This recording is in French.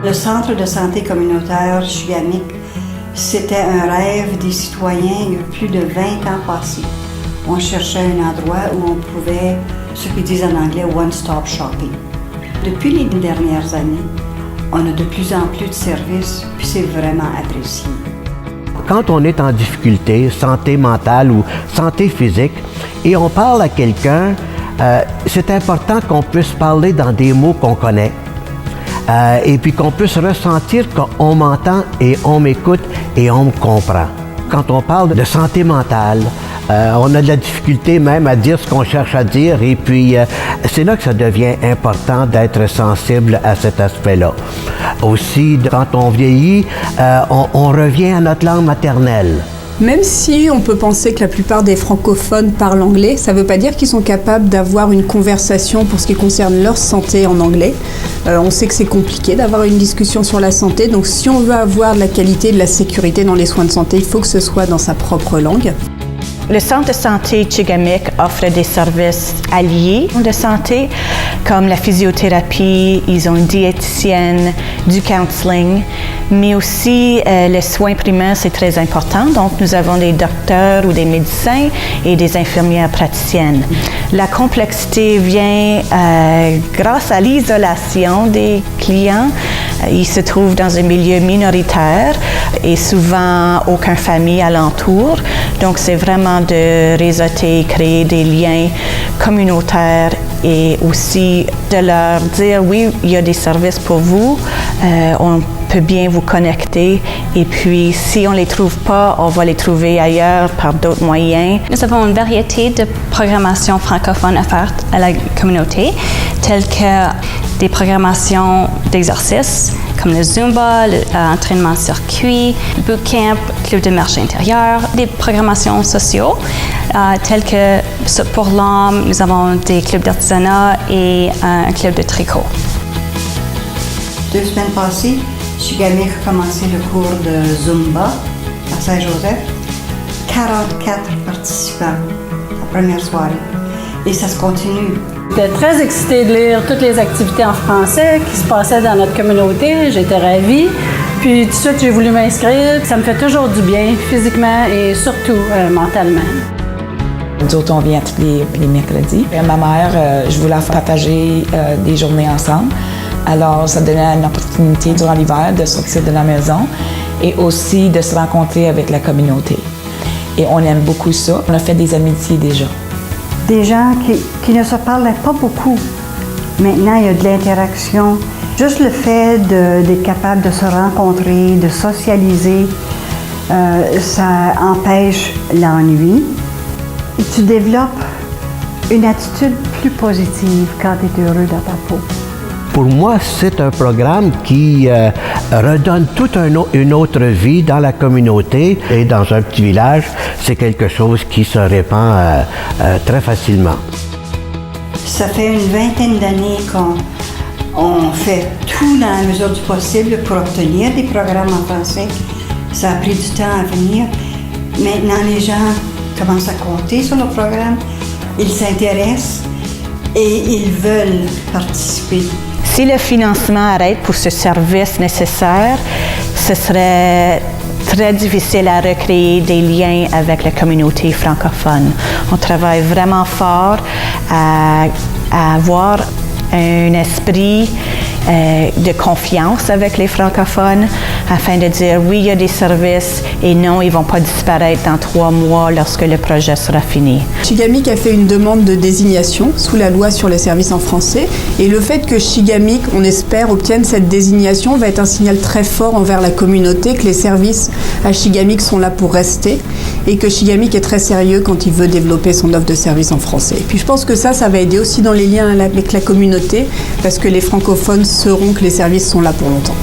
Le centre de santé communautaire Chigamik, c'était un rêve des citoyens il y a plus de 20 ans passés. On cherchait un endroit où on pouvait, ce qu'ils disent en anglais, one-stop shopping. Depuis les dernières années, on a de plus en plus de services, puis c'est vraiment apprécié. Quand on est en difficulté, santé mentale ou santé physique, et on parle à quelqu'un, c'est important qu'on puisse parler dans des mots qu'on connaît. Et puis qu'on puisse ressentir qu'on m'entend et on m'écoute et on me comprend. Quand on parle de santé mentale, on a de la difficulté même à dire ce qu'on cherche à dire et puis c'est là que ça devient important d'être sensible à cet aspect-là. Aussi, quand on vieillit, on revient à notre langue maternelle. Même si on peut penser que la plupart des francophones parlent anglais, ça ne veut pas dire qu'ils sont capables d'avoir une conversation pour ce qui concerne leur santé en anglais. On sait que c'est compliqué d'avoir une discussion sur la santé, donc si on veut avoir de la qualité et de la sécurité dans les soins de santé, il faut que ce soit dans sa propre langue. Le centre de santé Chigamik offre des services alliés de santé, comme la physiothérapie, ils ont une diététicienne, du counseling, mais aussi les soins primaires, c'est très important. Donc, nous avons des docteurs ou des médecins et des infirmières praticiennes. La complexité vient grâce à l'isolation des clients. Ils se trouvent dans un milieu minoritaire et souvent aucune famille alentour. Donc, c'est vraiment de réseauter, créer des liens communautaires et aussi de leur dire, oui, il y a des services pour vous, on peut bien vous connecter et puis si on ne les trouve pas, on va les trouver ailleurs par d'autres moyens. Nous avons une variété de programmations francophones offertes à la communauté, telles que des programmations d'exercices comme le Zumba, l'entraînement circuit, le bootcamp, le club de marche intérieure, des programmations sociaux telles que pour l'homme, nous avons des clubs d'artisanat et un club de tricot. 2 semaines passées, Chigamik a commencé le cours de Zumba à Saint-Joseph. 44 participants la première soirée. Et ça se continue. J'étais très excitée de lire toutes les activités en français qui se passaient dans notre communauté. J'étais ravie. Puis tout de suite, j'ai voulu m'inscrire. Ça me fait toujours du bien, physiquement et surtout mentalement. Nous autres, on vient tous les mercredis. Et ma mère, je voulais partager des journées ensemble. Alors, ça donnait une opportunité durant l'hiver de sortir de la maison et aussi de se rencontrer avec la communauté. Et on aime beaucoup ça. On a fait des amitiés déjà. Des gens qui ne se parlaient pas beaucoup. Maintenant, il y a de l'interaction. Juste le fait d'être capable de se rencontrer, de socialiser, ça empêche l'ennui. Et tu développes une attitude plus positive quand tu es heureux dans ta peau. Pour moi, c'est un programme qui redonne toute une autre vie dans la communauté et dans un petit village. C'est quelque chose qui se répand très facilement. Ça fait une vingtaine d'années qu'on fait tout dans la mesure du possible pour obtenir des programmes en français. Ça a pris du temps à venir. Maintenant, les gens commencent à compter sur le programme. Ils s'intéressent et ils veulent participer. Si le financement arrête pour ce service nécessaire, ce serait très difficile à recréer des liens avec la communauté francophone. On travaille vraiment fort à avoir un esprit de confiance avec les francophones afin de dire oui, il y a des services et non, ils ne vont pas disparaître dans 3 mois lorsque le projet sera fini. Chigamik a fait une demande de désignation sous la loi sur les services en français et le fait que Chigamik, on espère, obtienne cette désignation va être un signal très fort envers la communauté que les services à Chigamik sont là pour rester et que Chigamik est très sérieux quand il veut développer son offre de services en français. Et puis je pense que ça va aider aussi dans les liens avec la communauté parce que les francophones sauront que les services sont là pour longtemps.